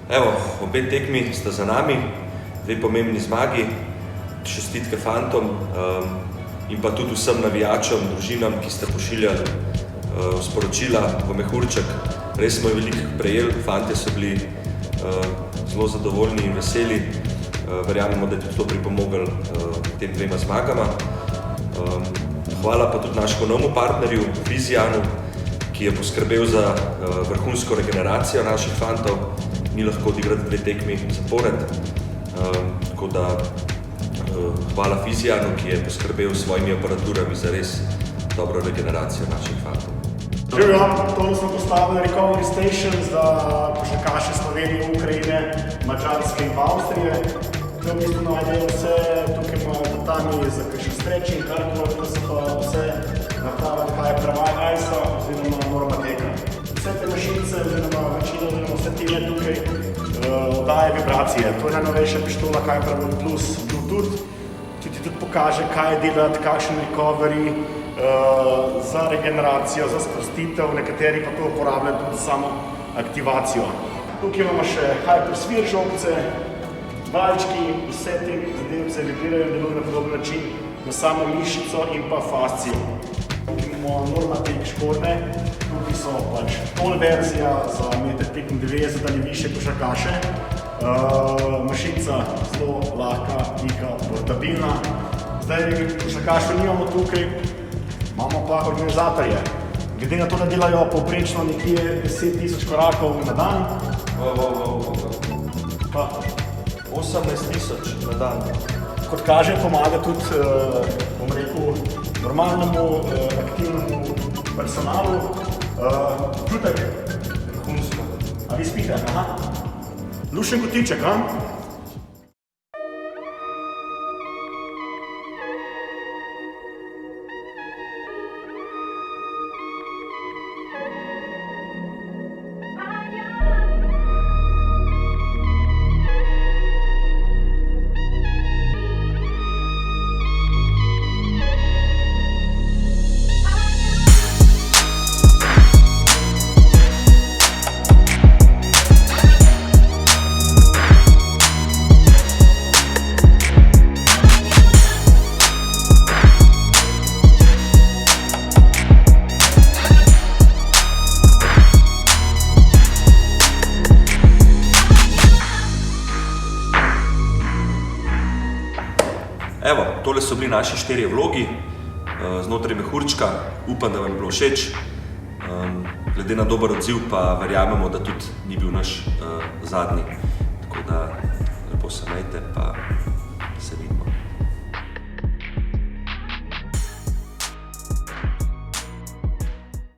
Evo, obe tekmi sta za nami, dve pomembni zmagi, čestitke fantom in pa tudi vsem navijačem, družinam, ki ste pošiljali sporočila v mehurček. Res smo jih veliko prejeli, fantje so bili zelo zadovoljni in veseli. Verjamemo, da je tudi to pripomoglo k tem dvema zmagama. Hvala pa tudi našemu novemu partnerju, Vizijanu, ki je poskrbel za vrhunsko regeneracijo naših fantov. Ni lahko odigrati dve tekmi zapored, tako da hvala Vizijanu, ki je poskrbel s svojimi aparaturami za res dobro regeneracijo naših fantov. Živjo, tole smo postavili Recovery Station za košarkaše Slovenije, Ukrajine, Mađarske in Avstrije. To v bistvu najdejo vse, tukaj pa tatami za kakšen stretching, karkoli, to se pa vse napraviti, kaj je prava ice oziroma moramo teka. Vse te mašinice oziroma večino oziroma vse tile tukaj daje vibracije. To je najnovejša pištola Hypervolt Plus Bluetooth, ki ti tudi pokaže, kaj delati, kakšen recovery za regeneracijo, za sprostitev, nekateri pa to uporabljajo tudi samo aktivacijo. Tukaj imamo še Hypersphere žolbce, valjčki, vse te zadevce vibrirajo in delujejo na podoben način na samo mišico in pa fascijo. Tukaj imamo Normatek škorne, tukaj so pač tol verzija za 1,95 m ali više košarkaše. Mašinica zelo lahka, tika, portabilna. Zdaj košarkašev nimamo tukaj, imamo pa organizatorje. Glede na to, da delajo povprečno nekje 10 000 korakov na dan. Pa 18 000 na dan. Kot kaže, pomaga tudi, bom rekel, normalnemu, aktivnemu personalu. Občutek? Vrhunsko. A vi spite? Aha. Lušen kotiček, a? Evo, tole so bili naši 4 vlogi znotraj mehurčka. Upam, da vam je bilo všeč. Glede na dober odziv pa verjamemo, da tudi ni bil naš zadnji. Tako da lepo se imejte pa